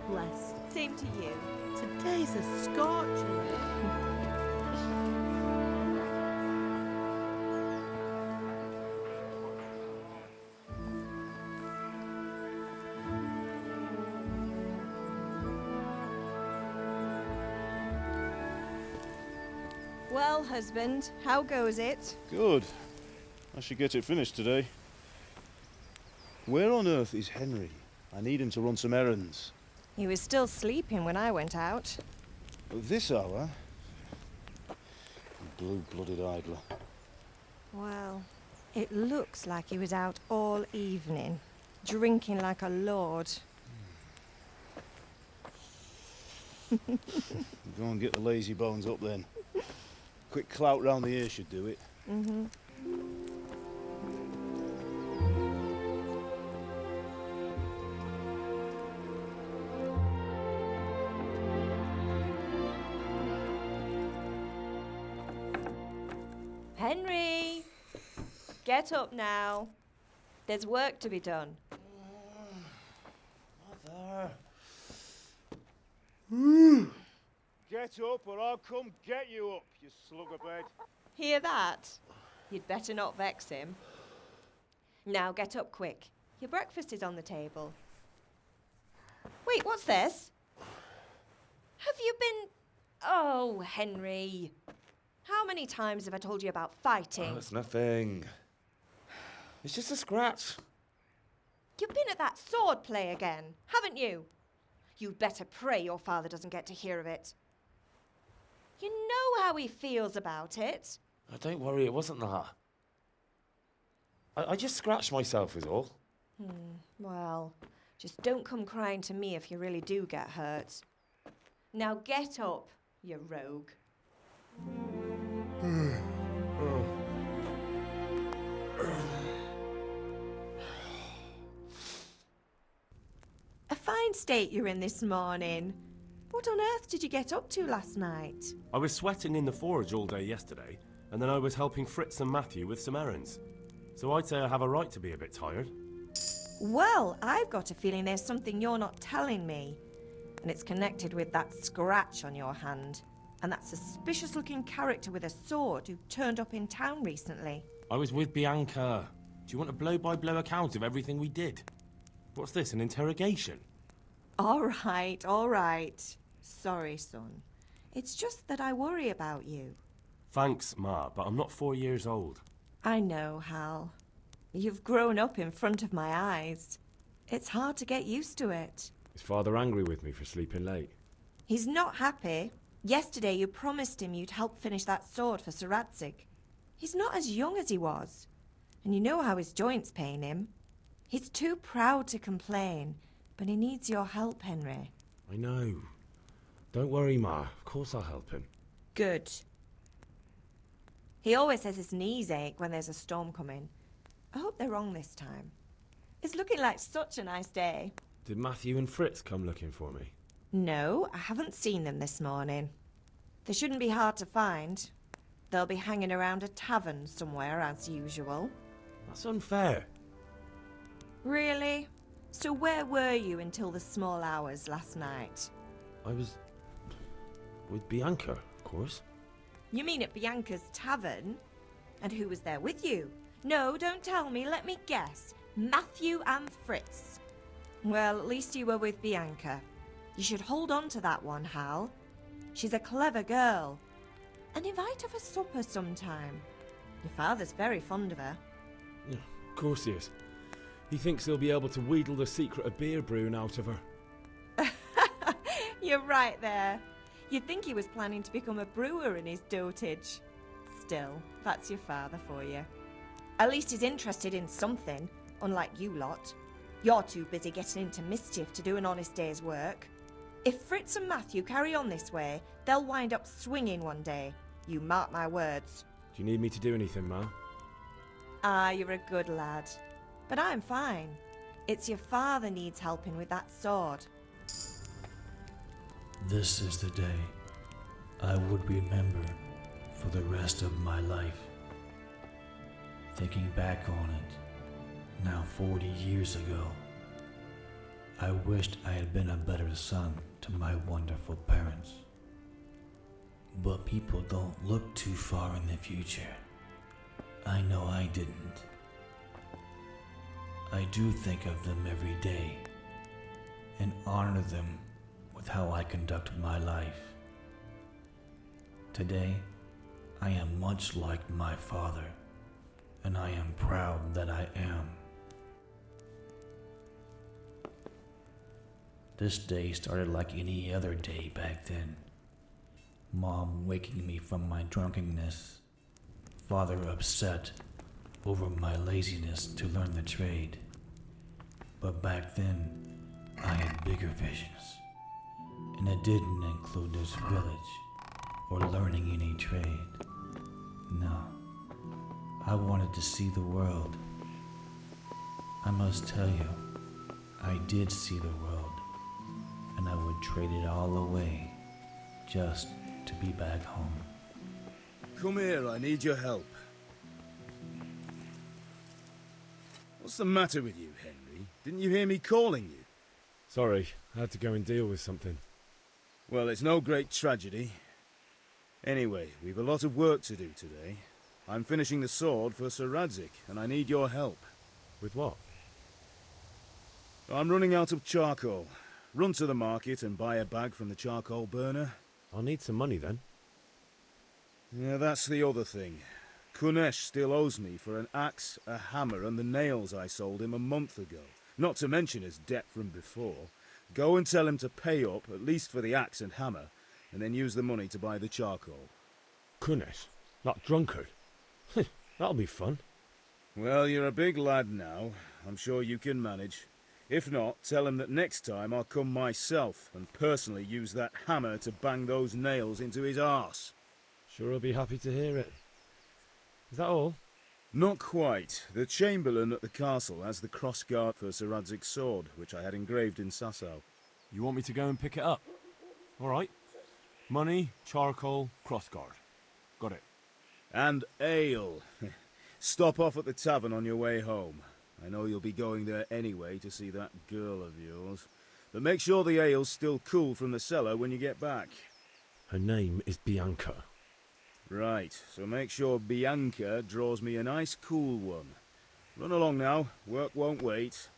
bless. Same to you. Today's a scorcher. Well, husband, how goes it? Good. I should get it finished today. Where on earth is Henry? I need him to run some errands. He was still sleeping when I went out. At this hour? Blue-blooded idler. Well, it looks like he was out all evening, drinking like a lord. Go and get the lazy bones up then. Quick clout round the ear should do it. Mm-hmm. Henry! Get up now. There's work to be done. Mother! Get up or I'll come get you up, you slugabed. Hear that? You'd better not vex him. Now get up quick. Your breakfast is on the table. Wait, what's this? Have you been... Oh, Henry. How many times have I told you about fighting? Oh, it's nothing. It's just a scratch. You've been at that sword play again, haven't you? You'd better pray your father doesn't get to hear of it. You know how he feels about it. Oh, don't worry, it wasn't that. I just scratched myself is all. Well, just don't come crying to me if you really do get hurt. Now get up, you rogue. A fine state you're in this morning. What on earth did you get up to last night? I was sweating in the forge all day yesterday, and then I was helping Fritz and Matthew with some errands. So I'd say I have a right to be a bit tired. Well, I've got a feeling there's something you're not telling me. And it's connected with that scratch on your hand. And that suspicious-looking character with a sword who turned up in town recently. I was with Bianca. Do you want a blow-by-blow account of everything we did? What's this, an interrogation? All right. Sorry, son. It's just that I worry about you. Thanks, Ma, but I'm not 4 years old. I know, Hal. You've grown up in front of my eyes. It's hard to get used to it. Is Father angry with me for sleeping late? He's not happy. Yesterday you promised him you'd help finish that sword for Sir Radzig. He's not as young as he was. And you know how his joints pain him. He's too proud to complain, but he needs your help, Henry. I know. Don't worry, Ma. Of course I'll help him. Good. He always says his knees ache when there's a storm coming. I hope they're wrong this time. It's looking like such a nice day. Did Matthew and Fritz come looking for me? No, I haven't seen them this morning. They shouldn't be hard to find. They'll be hanging around a tavern somewhere as usual. That's unfair. Really? So where were you until the small hours last night? I was... with Bianca, of course. You mean at Bianca's tavern? And who was there with you? No, don't tell me, let me guess. Matthew and Fritz. Well, at least you were with Bianca. You should hold on to that one, Hal. She's a clever girl. And invite her for supper sometime. Your father's very fond of her. Yeah, of course he is. He thinks he'll be able to wheedle the secret of beer brewing out of her. You're right there. You'd think he was planning to become a brewer in his dotage. Still, that's your father for you. At least he's interested in something, unlike you lot. You're too busy getting into mischief to do an honest day's work. If Fritz and Matthew carry on this way, they'll wind up swinging one day. You mark my words. Do you need me to do anything, Ma? Ah, you're a good lad. But I'm fine. It's your father needs helping with that sword. This is the day I would remember for the rest of my life. Thinking back on it, now 40 years ago, I wished I had been a better son to my wonderful parents. But people don't look too far in the future. I know I didn't. I do think of them every day and honor them with how I conduct my life. Today, I am much like my father, and I am proud that I am. This day started like any other day back then. Mom waking me from my drunkenness, father upset over my laziness to learn the trade. But back then, I had bigger visions, and it didn't include this village or learning any trade. No, I wanted to see the world. I must tell you, I did see the world, and I would trade it all away just to be back home. Come here, I need your help. What's the matter with you, Henry? Didn't you hear me calling you? Sorry, I had to go and deal with something. Well, it's no great tragedy. Anyway, we've a lot of work to do today. I'm finishing the sword for Sir Radzig, and I need your help. With what? I'm running out of charcoal. Run to the market and buy a bag from the charcoal burner. I'll need some money then. Yeah, that's the other thing. Kunesh still owes me for an axe, a hammer, and the nails I sold him a month ago. Not to mention his debt from before. Go and tell him to pay up, at least for the axe and hammer, and then use the money to buy the charcoal. Kunesh? That drunkard? That'll be fun. Well, you're a big lad now. I'm sure you can manage. If not, tell him that next time I'll come myself and personally use that hammer to bang those nails into his arse. Sure I'll be happy to hear it. Is that all? Not quite. The Chamberlain at the castle has the crossguard for Sir Radzig's sword, which I had engraved in Sasau. You want me to go and pick it up? All right. Money, charcoal, crossguard. Got it. And ale. Stop off at the tavern on your way home. I know you'll be going there anyway to see that girl of yours. But make sure the ale's still cool from the cellar when you get back. Her name is Bianca. Right, so make sure Bianca draws me a nice cool one. Run along now, work won't wait.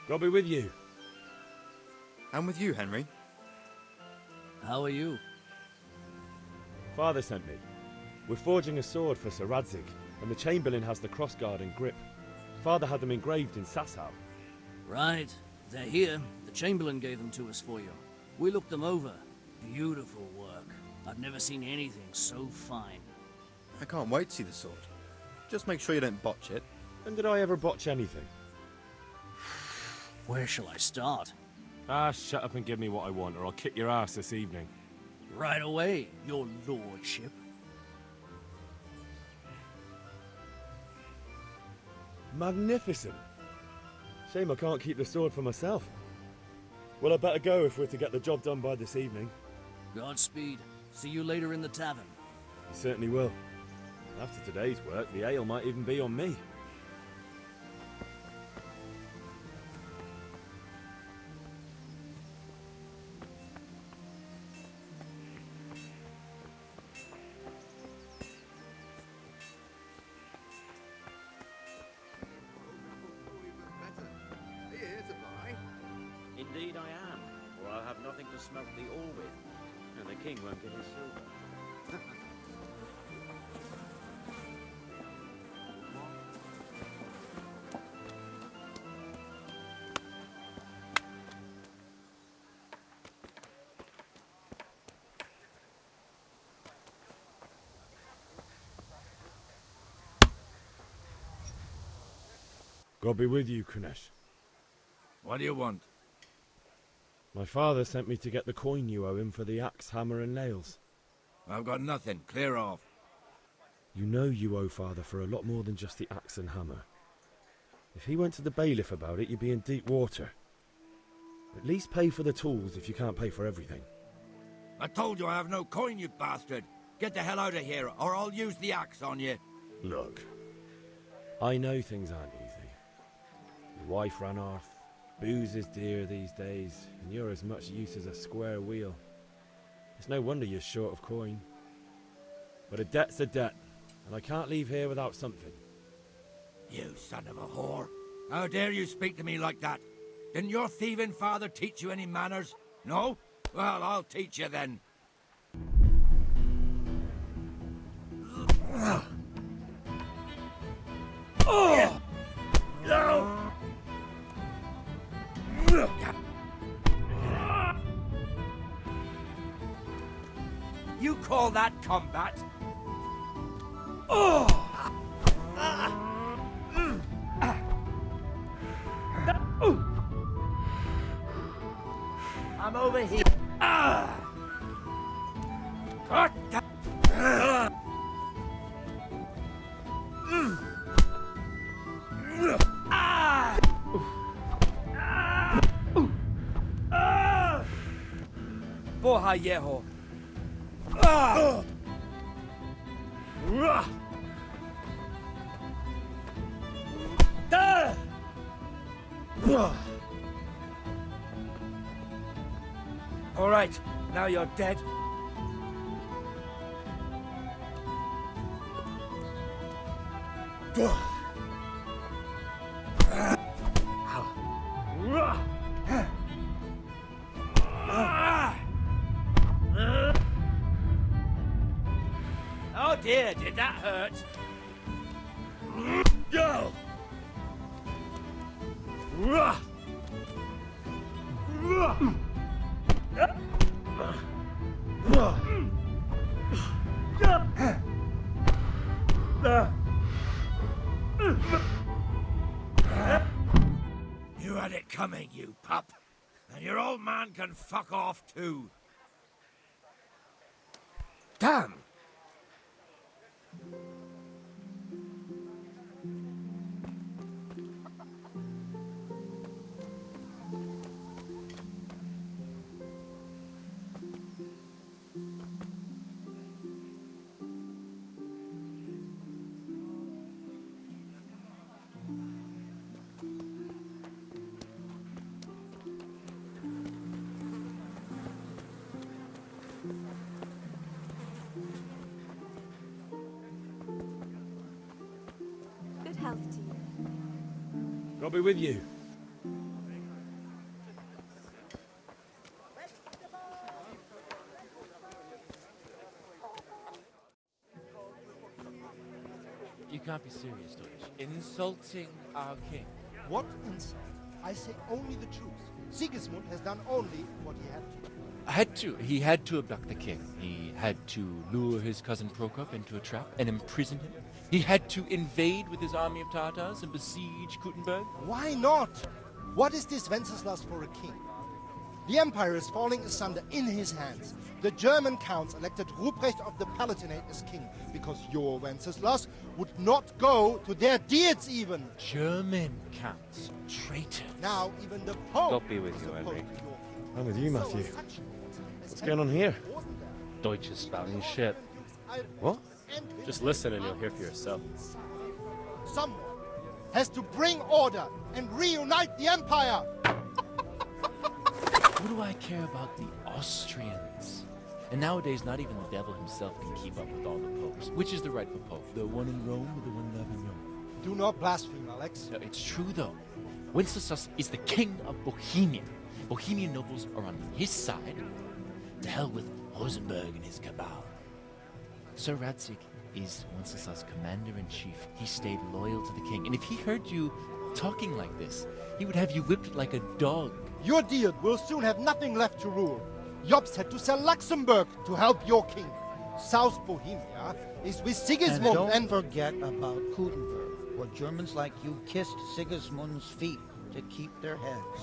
God be with you. And with you, Henry. How are you? Father sent me. We're forging a sword for Sir Radzig, and the Chamberlain has the crossguard and grip. Father had them engraved in Sasau. Right. They're here. The Chamberlain gave them to us for you. We looked them over. Beautiful work. I've never seen anything so fine. I can't wait to see the sword. Just make sure you don't botch it. When did I ever botch anything? Where shall I start? Ah, shut up and give me what I want, or I'll kick your ass this evening. Right away, your lordship. Magnificent. Shame I can't keep the sword for myself. Well, I better go if we're to get the job done by this evening. Godspeed. See you later in the tavern. You certainly will. After today's work, the ale might even be on me. Indeed I am, or I'll have nothing to smelt the ore with, and the king won't get his silver. God be with you, Kunesh. What do you want? My father sent me to get the coin you owe him for the axe, hammer, and nails. I've got nothing. Clear off. You know you owe father for a lot more than just the axe and hammer. If he went to the bailiff about it, you'd be in deep water. At least pay for the tools if you can't pay for everything. I told you I have no coin, you bastard. Get the hell out of here, or I'll use the axe on you. Look, I know things aren't easy. Your wife ran off, booze is dear these days, and you're as much use as a square wheel. It's no wonder you're short of coin. But a debt's a debt, and I can't leave here without something. You son of a whore. How dare you speak to me like that? Didn't your thieving father teach you any manners? No? Well, I'll teach you then. You call that combat? I'm over here. Cut that. Boha yeho. All right, now you're dead. Oh dear, did that hurt? Go! You had it coming, you pup. And your old man can fuck off too. Damn! Good health to you. God be with you. You can't be serious, Deutsch. Insulting our king. What insult? I say only the truth. Sigismund has done only what he had to. He had to abduct the king. He had to lure his cousin Prokop into a trap and imprison him. He had to invade with his army of Tatars and besiege Kuttenberg. Why not? What is this Wenceslas for a king? The empire is falling asunder in his hands. The German counts elected Ruprecht of the Palatinate as king because your Wenceslas would not go to their deeds even. German counts. Traitors. Now even the Pope God be with is you, opposed Henry. to your king. I'm with you, Matthew. So such What's going on here? Deutsch is spouting shit. What? Just listen and you'll hear for yourself. Someone has to bring order and reunite the empire. What do I care about the Austrians? And nowadays, not even the devil himself can keep up with all the popes. Which is the rightful pope? The one in Rome or the one in Avignon? Do not blaspheme, Alex. No, it's true, though. Wenceslas is the king of Bohemia. Bohemian nobles are on his side. To hell with Rosenberg and his cabal. Sir Radzig is Wenceslas' commander-in-chief. He stayed loyal to the king. And if he heard you talking like this, he would have you whipped like a dog. Your deed will soon have nothing left to rule. Jobst had to sell Luxembourg to help your king. South Bohemia is with Sigismund and don't forget about Kuttenberg. Well, Germans like you kissed Sigismund's feet to keep their heads.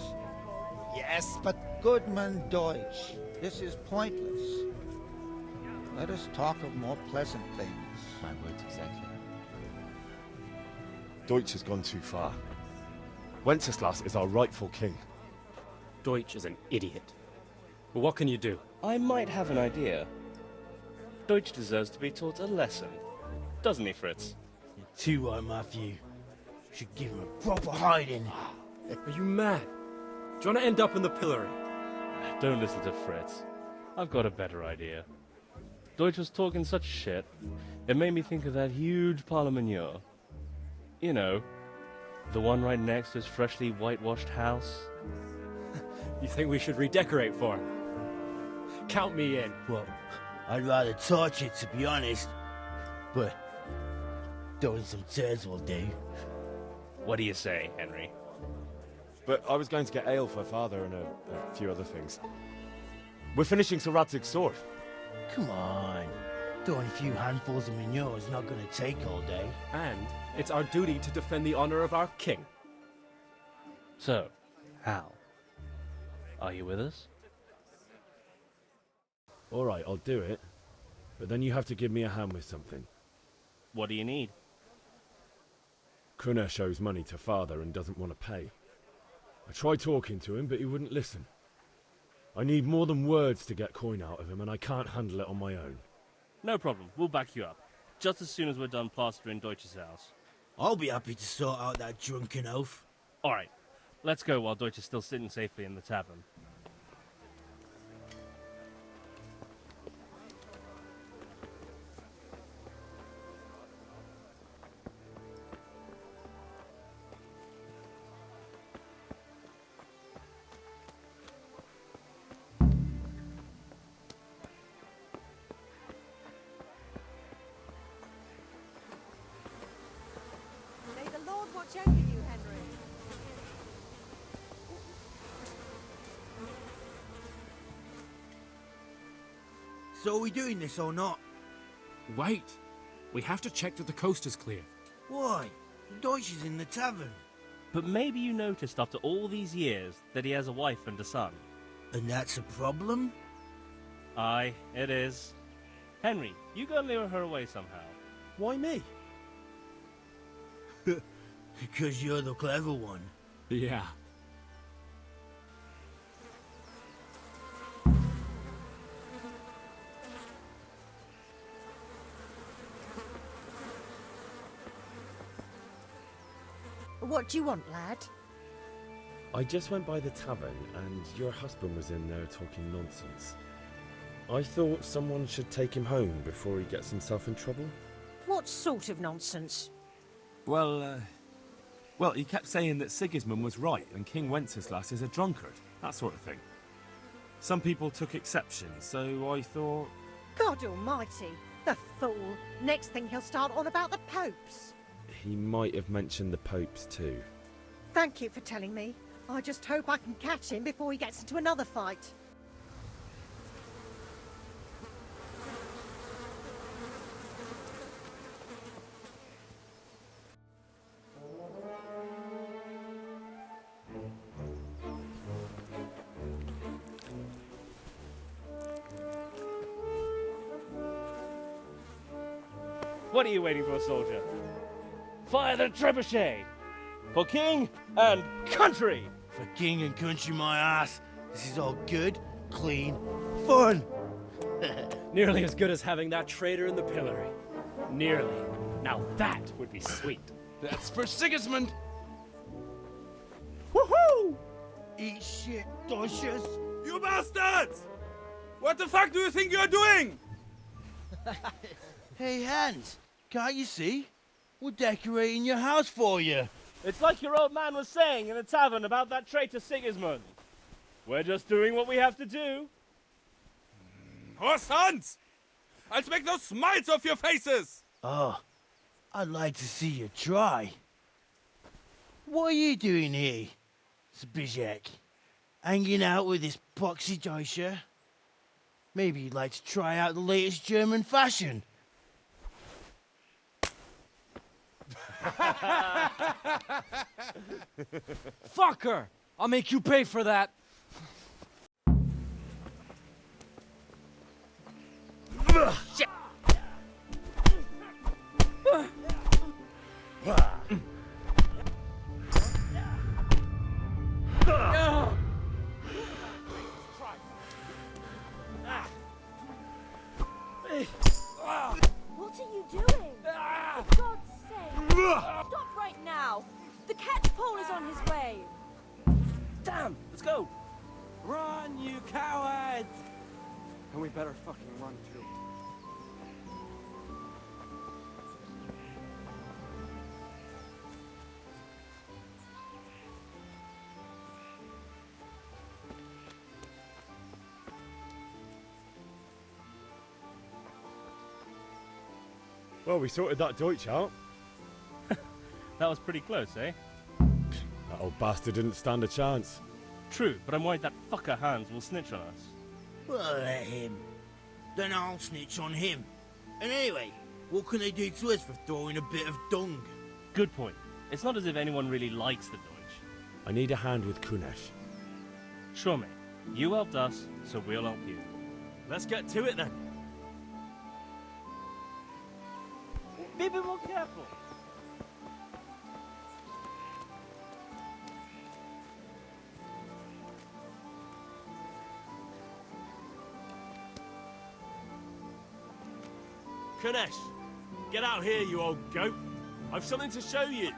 Yes, but Goodman Deutsch, this is pointless. Let us talk of more pleasant things. My words exactly. Deutsch has gone too far. Wenceslas is our rightful king. Deutsch is an idiot. But what can you do? I might have an idea. Deutsch deserves to be taught a lesson. Doesn't he, Fritz? You're too right, Matthew. Should give him a proper hiding. Are you mad? Do you want to end up in the pillory? Don't listen to Fritz. I've got a better idea. Deutsch was talking such shit, it made me think of that huge parliament. You know, the one right next to his freshly whitewashed house. You think we should redecorate for him? Count me in. Well, I'd rather torch it, to be honest. But throwing some turds will do. What do you say, Henry? But I was going to get ale for father and a few other things. We're finishing Sir Radzig's sword. Come on. Throwing a few handfuls of manure is not going to take all day. And it's our duty to defend the honor of our king. So, Hal, are you with us? All right, I'll do it. But then you have to give me a hand with something. What do you need? Krunesh owes money to father and doesn't want to pay. I tried talking to him, but he wouldn't listen. I need more than words to get coin out of him, and I can't handle it on my own. No problem, we'll back you up. Just as soon as we're done plastering Deutsch's house. I'll be happy to sort out that drunken oaf. Alright, let's go while Deutsch is still sitting safely in the tavern. May the Lord watch over you, Henry. So are we doing this or not? Wait. We have to check that the coast is clear. Why? Deutsch is in the tavern. But maybe you noticed after all these years that he has a wife and a son. And that's a problem? Aye, it is. Henry, you go and lure her away somehow. Why me? Because you're the clever one. Yeah. What do you want, lad? I just went by the tavern, and your husband was in there talking nonsense. I thought someone should take him home before he gets himself in trouble. What sort of nonsense? Well, he kept saying that Sigismund was right and King Wenceslas is a drunkard, that sort of thing. Some people took exception, so I thought... God almighty, the fool. Next thing he'll start on about the popes. He might have mentioned the popes too. Thank you for telling me. I just hope I can catch him before he gets into another fight. What are you waiting for, soldier? Fire the trebuchet! For king and country! For king and country, my ass. This is all good, clean, fun. Nearly as good as having that traitor in the pillory. Nearly. Now that would be sweet. That's for Sigismund! Woohoo! Eat shit, Deutsches. You bastards! What the fuck do you think you're doing? Hey, Hans, can't you see? We're decorating your house for you. It's like your old man was saying in the tavern about that traitor Sigismund. We're just doing what we have to do. Horse Hans! I'll make those smiles off your faces! Oh, I'd like to see you try. What are you doing here, Zbigniew? Hanging out with this poxy Deutscher? Maybe you'd like to try out the latest German fashion. Fucker! I'll make you pay for that. Shit. What are you doing? For God's sake! Stop right now! The catchpole is on his way! Damn! Let's go! Run, you cowards! And we better fucking run too. Well, we sorted that Deutsch out. That was pretty close, eh? That old bastard didn't stand a chance. True, but I'm worried that fucker Hans will snitch on us. Well, let him. Then I'll snitch on him. And anyway, what can they do to us for throwing a bit of dung? Good point. It's not as if anyone really likes the Deutsch. I need a hand with Kunesh. Sure, mate. You helped us, so we'll help you. Let's get to it then. Be a bit more careful. Kunesh, get out here, you old goat. I've something to show you.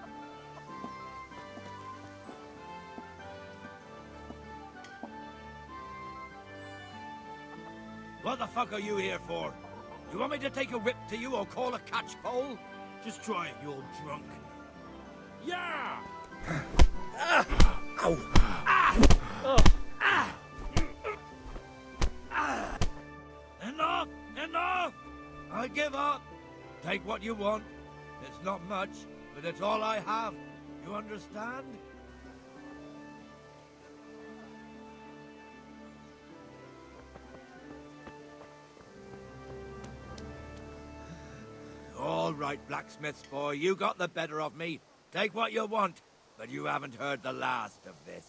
What the fuck are you here for? You want me to take a whip to you or call a catchpole? Just try it, you old drunk. Yeah! Ow! Enough! Enough! I give up. Take what you want. It's not much, but it's all I have. You understand? All right, blacksmith's boy, you got the better of me. Take what you want, but you haven't heard the last of this.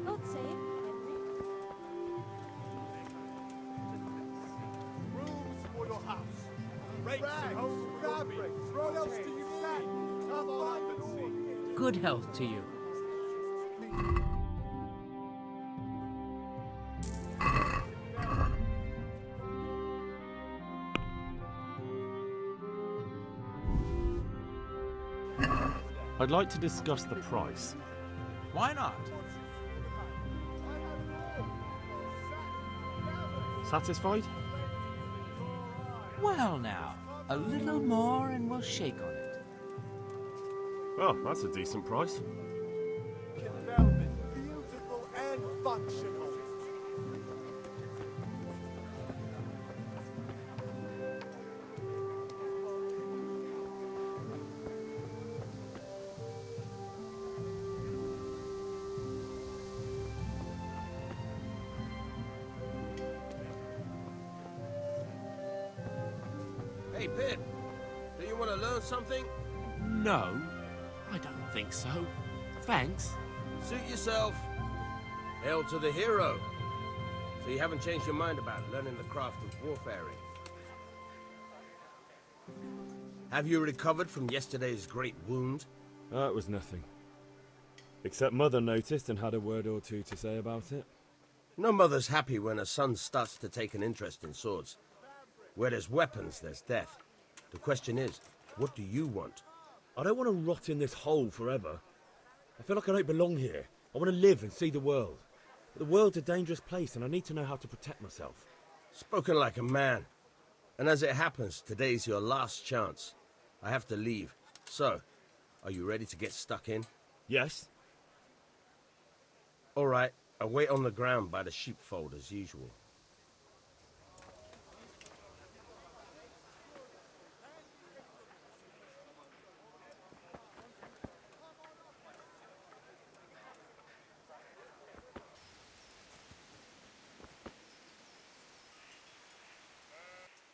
God save Rooms for your house. Rags, fabric, what else do you need? Come on and see. Good health to you. I'd like to discuss the price. Why not? Satisfied? Well now, a little more and we'll shake on it. Oh, that's a decent price. Velvet, beautiful and functional. Hey, Pip, do you want to learn something? No, I don't think so. Thanks. Suit yourself. Hail to the hero. So you haven't changed your mind about learning the craft of warfaring? Have you recovered from yesterday's great wound? It was nothing. Except Mother noticed and had a word or two to say about it. No mother's happy when a son starts to take an interest in swords. Where there's weapons, there's death. The question is, what do you want? I don't want to rot in this hole forever. I feel like I don't belong here. I want to live and see the world. But the world's a dangerous place and I need to know how to protect myself. Spoken like a man. And as it happens, today's your last chance. I have to leave. So, are you ready to get stuck in? Yes. All right, I'll wait on the ground by the sheepfold as usual.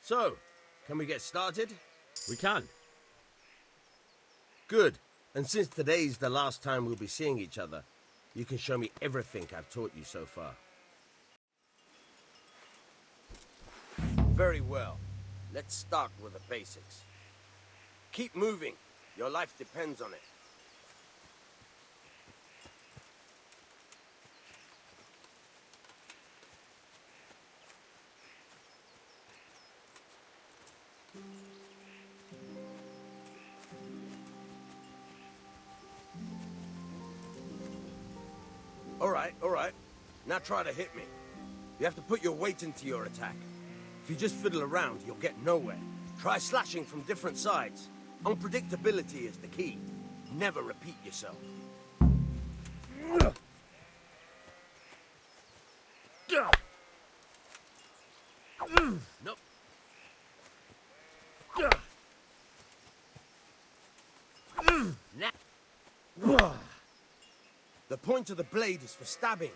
So, can we get started? We can. Good. And since today's the last time we'll be seeing each other, you can show me everything I've taught you so far. Very well. Let's start with the basics. Keep moving. Your life depends on it. All right. Now try to hit me. You have to put your weight into your attack. If you just fiddle around, you'll get nowhere. Try slashing from different sides. Unpredictability is the key. Never repeat yourself. Nope. The point of the blade is for stabbing.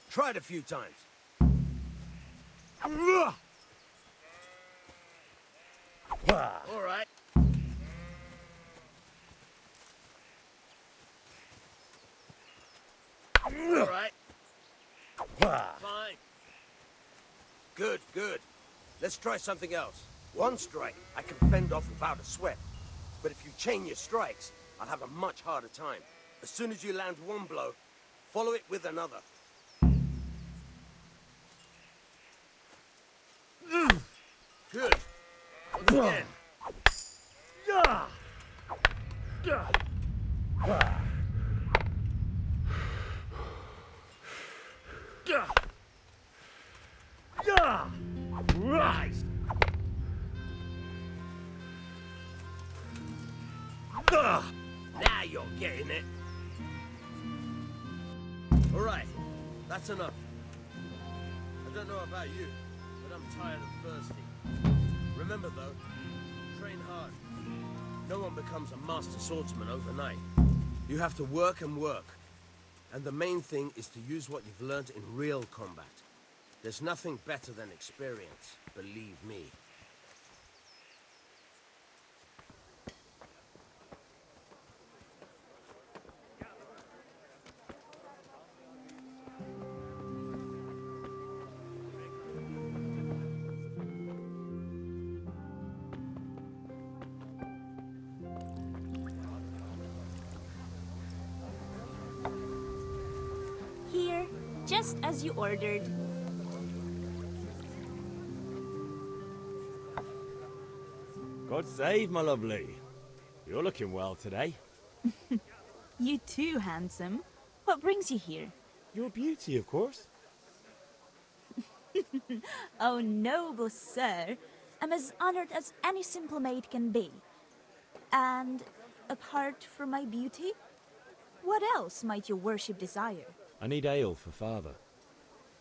Try it a few times. All right. All right. Fine. Good, good. Let's try something else. One strike I can fend off without a sweat. But if you chain your strikes, I'll have a much harder time. As soon as you land one blow, follow it with another. Good. Once again. Nice. Now you're getting it. All right, that's enough. I don't know about you, but I'm tired and thirsty. Remember though, train hard. No one becomes a master swordsman overnight. You have to work and work. And the main thing is to use what you've learned in real combat. There's nothing better than experience, believe me. Here, just as you ordered. God save, my lovely. You're looking well today. You too, handsome. What brings you here? Your beauty, of course. Oh, noble sir. I'm as honored as any simple maid can be. And apart from my beauty, what else might your worship desire? I need ale for father.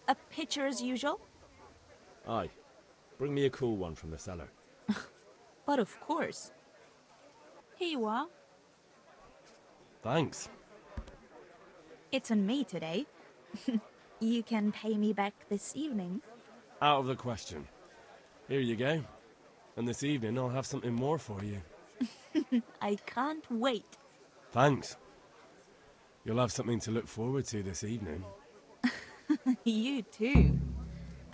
A pitcher as usual? Aye. Bring me a cool one from the cellar. But of course. Here you are. Thanks. It's on me today. You can pay me back this evening. Out of the question. Here you go. And this evening I'll have something more for you. I can't wait. Thanks. You'll have something to look forward to this evening. You too.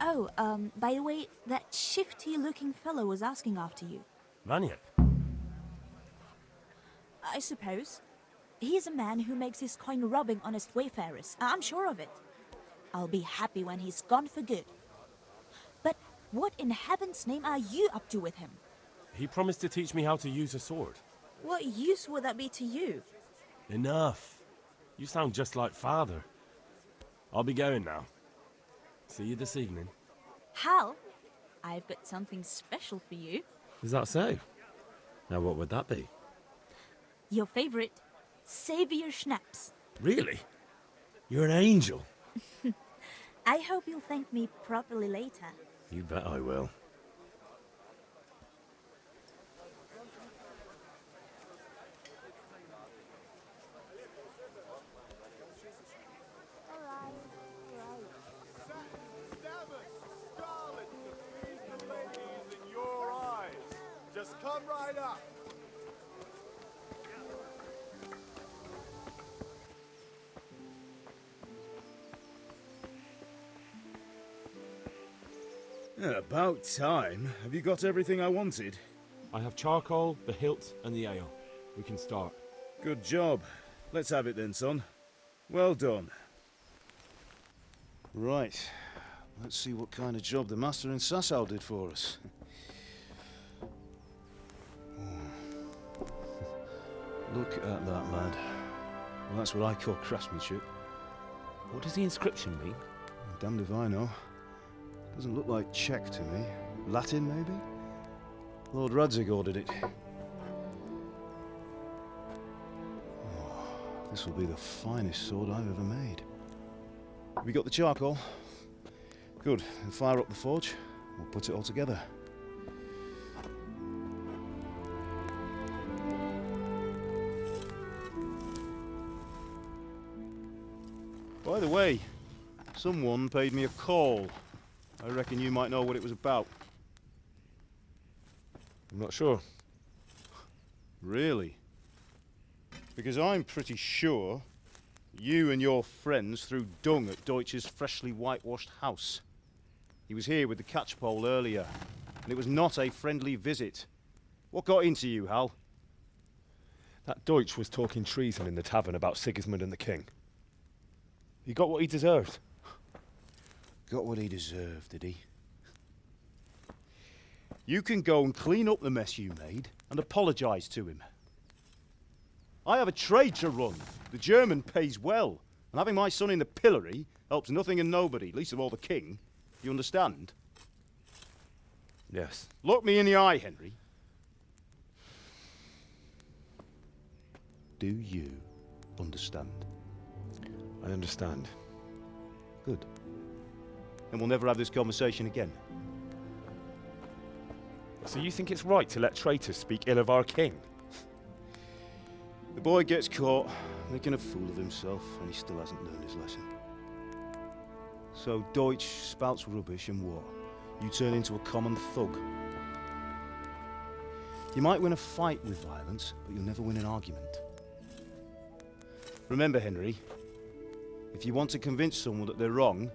Oh, by the way, that shifty-looking fellow was asking after you. Vanyip? I suppose. He's a man who makes his coin robbing honest wayfarers. I'm sure of it. I'll be happy when he's gone for good. But what in heaven's name are you up to with him? He promised to teach me how to use a sword. What use would that be to you? Enough. You sound just like Father. I'll be going now. See you this evening. Hal, I've got something special for you. Is that so? Now, what would that be? Your favorite, Savior Schnapps. Really? You're an angel. I hope you'll thank me properly later. You bet I will. Just come right up. About time. Have you got everything I wanted? I have charcoal, the hilt, and the ale. We can start. Good job. Let's have it then, son. Well done. Right. Let's see what kind of job the master in Sasau did for us. Look at that, lad. Well, that's what I call craftsmanship. What does the inscription mean? Damned if I know. Doesn't look like Czech to me. Latin, maybe? Lord Radzig ordered it. Oh, this will be the finest sword I've ever made. Have you got the charcoal? Good. Then fire up the forge. We'll put it all together. By the way, someone paid me a call. I reckon you might know what it was about. I'm not sure. Really? Because I'm pretty sure you and your friends threw dung at Deutsch's freshly whitewashed house. He was here with the catchpole earlier, and it was not a friendly visit. What got into you, Hal? That Deutsch was talking treason in the tavern about Sigismund and the king. He got what he deserved. Got what he deserved, did he? You can go and clean up the mess you made and apologise to him. I have a trade to run. The German pays well, and having my son in the pillory helps nothing and nobody, least of all the king. You understand? Yes. Look me in the eye, Henry. Do you understand? I understand. Good. Then we'll never have this conversation again. So you think it's right to let traitors speak ill of our king? The boy gets caught, making a fool of himself, and he still hasn't learned his lesson. So Deutsch spouts rubbish, and what? You turn into a common thug. You might win a fight with violence, but you'll never win an argument. Remember, Henry, if you want to convince someone that they're wrong,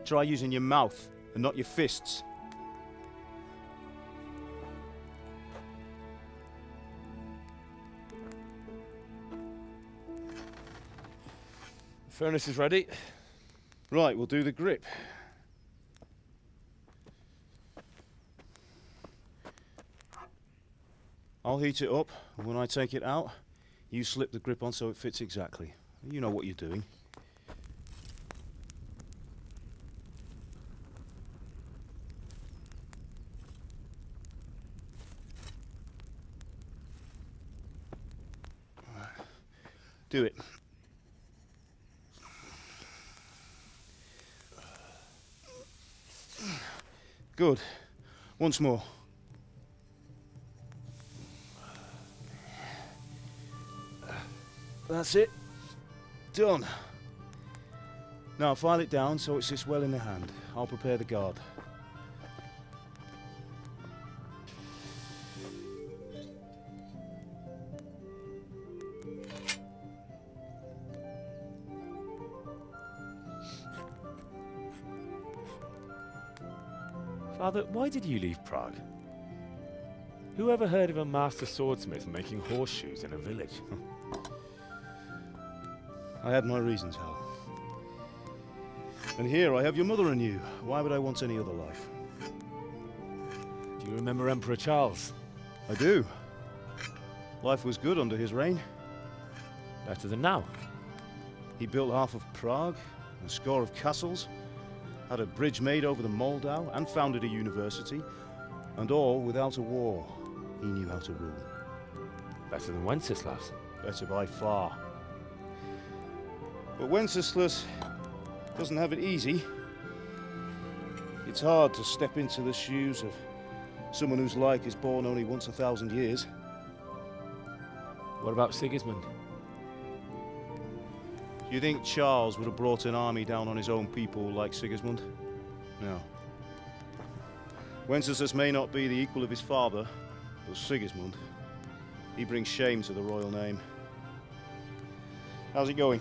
try using your mouth and not your fists. The furnace is ready. Right, we'll do the grip. I'll heat it up, and when I take it out, you slip the grip on so it fits exactly. You know what you're doing. Do it. Good. Once more. That's it. Done. Now file it down so it sits well in the hand. I'll prepare the guard. Father, why did you leave Prague? Who ever heard of a master swordsmith making horseshoes in a village? I had my reasons, Hal. And here I have your mother and you. Why would I want any other life? Do you remember Emperor Charles? I do. Life was good under his reign. Better than now. He built half of Prague, a score of castles, had a bridge made over the Moldau, and founded a university, and all without a war. He knew how to rule. Better than Wenceslas. Better by far. But Wenceslas doesn't have it easy. It's hard to step into the shoes of someone whose like is born only once 1,000 years. What about Sigismund? Do you think Charles would have brought an army down on his own people like Sigismund? No. Wenceslas may not be the equal of his father, but Sigismund, he brings shame to the royal name. How's it going?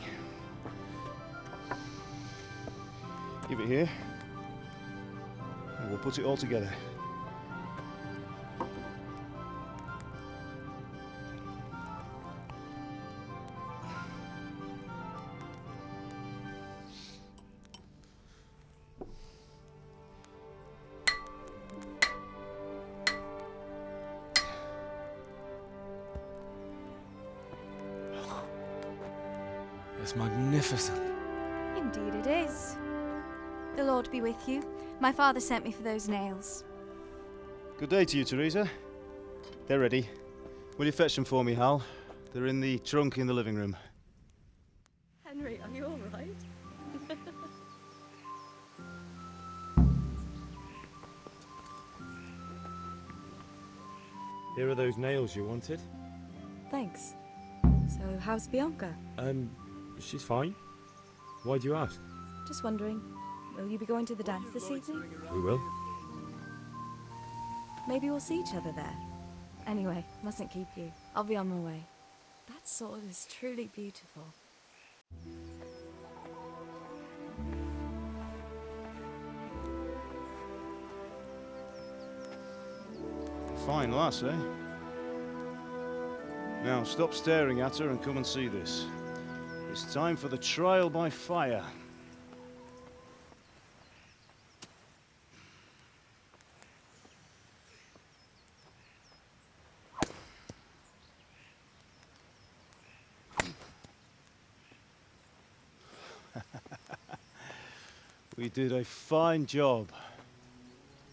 Give it here, and we'll put it all together. It's magnificent. Indeed it is. The Lord be with you. My father sent me for those nails. Good day to you, Teresa. They're ready. Will you fetch them for me, Hal? They're in the trunk in the living room. Henry, are you all right? Here are those nails you wanted. Thanks. So, how's Bianca? She's fine. Why do you ask? Just wondering, will you be going to the dance this evening? We will. Maybe we'll see each other there. Anyway, mustn't keep you. I'll be on my way. That sword is truly beautiful. Fine lass, eh? Now, stop staring at her and come and see this. It's time for the trial by fire. We did a fine job.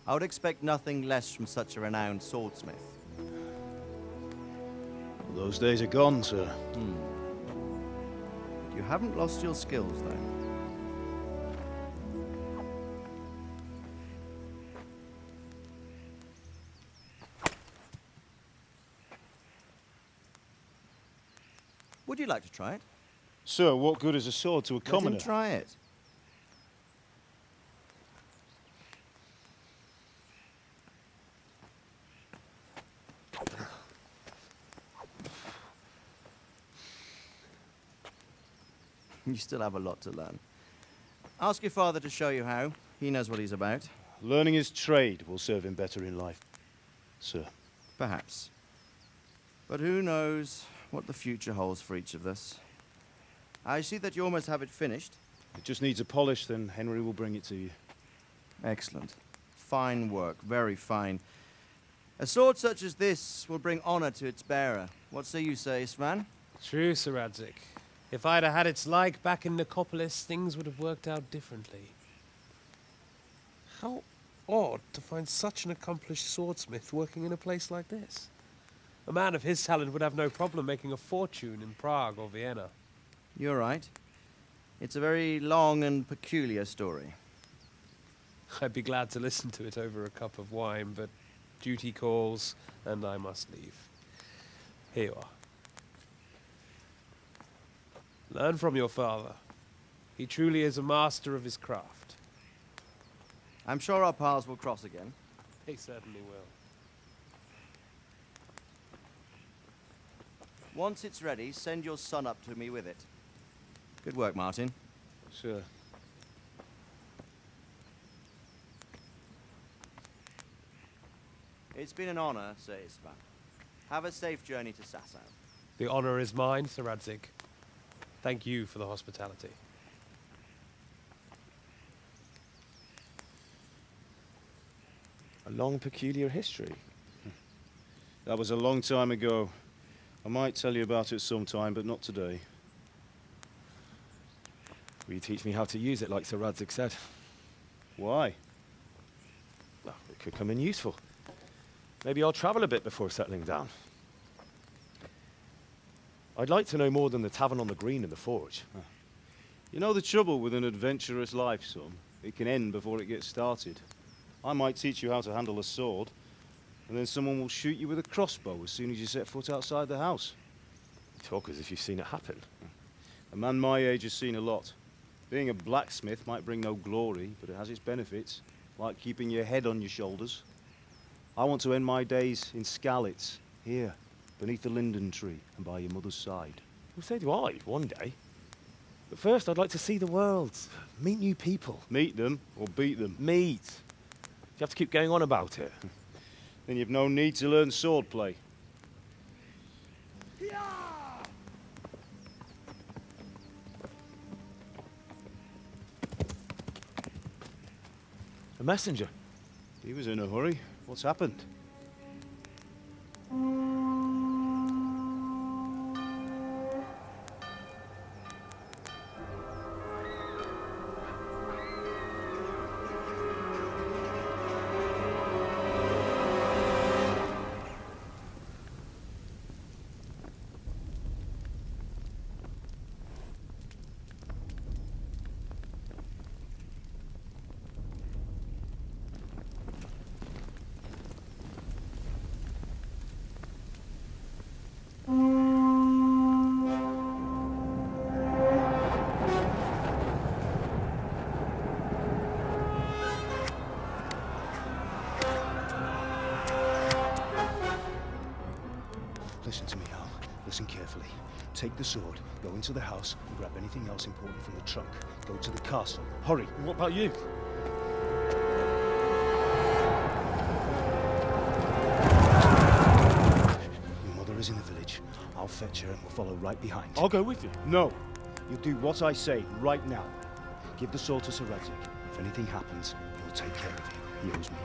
I would expect nothing less from such a renowned swordsmith. Those days are gone, sir. You haven't lost your skills, though. Would you like to try it? Sir, what good is a sword to a commoner? Let him try it. You still have a lot to learn. Ask your father to show you how. He knows what he's about. Learning his trade will serve him better in life, sir. Perhaps. But who knows what the future holds for each of us. I see that you almost have it finished. It just needs a polish, then Henry will bring it to you. Excellent. Fine work, very fine. A sword such as this will bring honor to its bearer. What say you, Svan? True, Sir Radzik. If I'd have had its like back in Nicopolis, things would have worked out differently. How odd to find such an accomplished swordsmith working in a place like this. A man of his talent would have no problem making a fortune in Prague or Vienna. You're right. It's a very long and peculiar story. I'd be glad to listen to it over a cup of wine, but duty calls, and I must leave. Here you are. Learn from your father. He truly is a master of his craft. I'm sure our paths will cross again. They certainly will. Once it's ready, send your son up to me with it. Good work, Martin. Sure. It's been an honor, Sir Isvan. Have a safe journey to Sasau. The honor is mine, Sir Radzik. Thank you for the hospitality. A long, peculiar history. That was a long time ago. I might tell you about it sometime, but not today. Will you teach me how to use it like Sir Radzig said? Why? Well, it could come in useful. Maybe I'll travel a bit before settling down. I'd like to know more than the tavern on the green and the forge. You know the trouble with an adventurous life, son? It can end before it gets started. I might teach you how to handle a sword, and then someone will shoot you with a crossbow as soon as you set foot outside the house. You talk as if you've seen it happen. A man my age has seen a lot. Being a blacksmith might bring no glory, but it has its benefits, like keeping your head on your shoulders. I want to end my days in Skalitz, here, beneath the linden tree and by your mother's side. Well, so do I, one day. But first, I'd like to see the world, meet new people. Meet them or beat them? Meet. You have to keep going on about it. Then you've no need to learn swordplay. A messenger. He was in a hurry. What's happened? Listen to me, Hal. Listen carefully. Take the sword, go into the house, and grab anything else important from the trunk. Go to the castle. Hurry! What about you? Your mother is in the village. I'll fetch her and we'll follow right behind. I'll go with you. No! You'll do what I say right now. Give the sword to Sir Radzig. If anything happens, he'll take care of you. He owes me.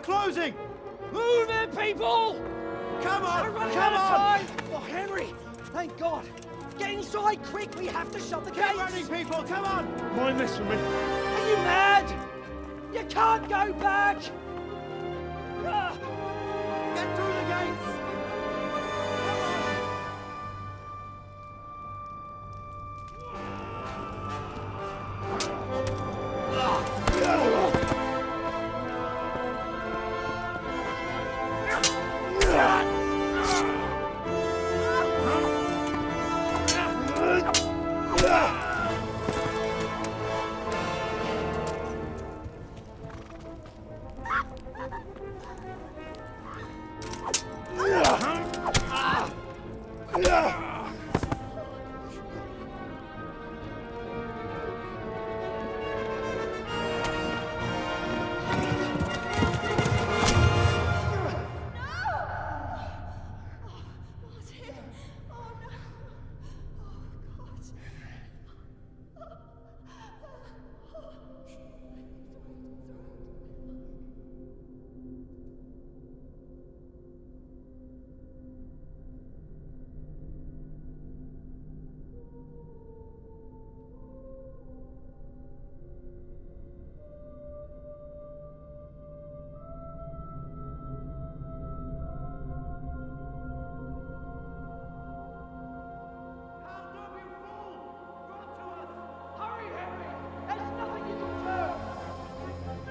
Closing! Move it, people! Come on! We're running out of time! Oh, Henry! Thank God! Get inside, quick! We have to shut the gates! Keep running, people! Come on! Mind this for me. Are you mad? You can't go back! Get through the gates!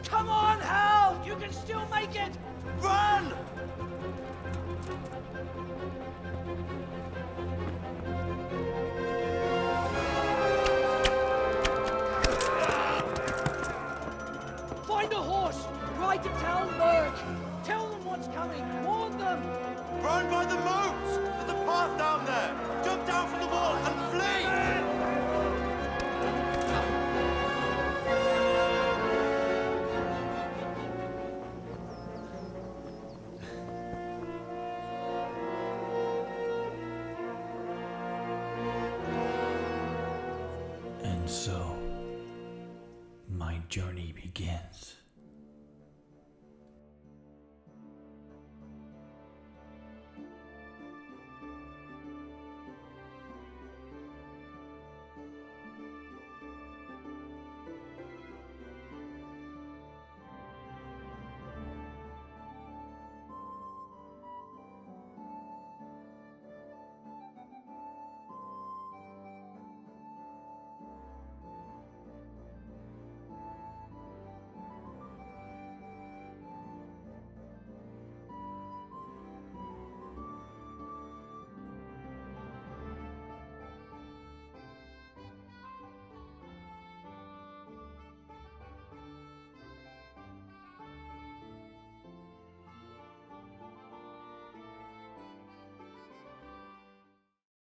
Come on, Hal! You can still make it! Run! Find a horse! Ride to town, Merc! Tell them what's coming! Warn them! Run by the moat! There's a path down there! Jump down from the wall and flee! And so, my journey begins.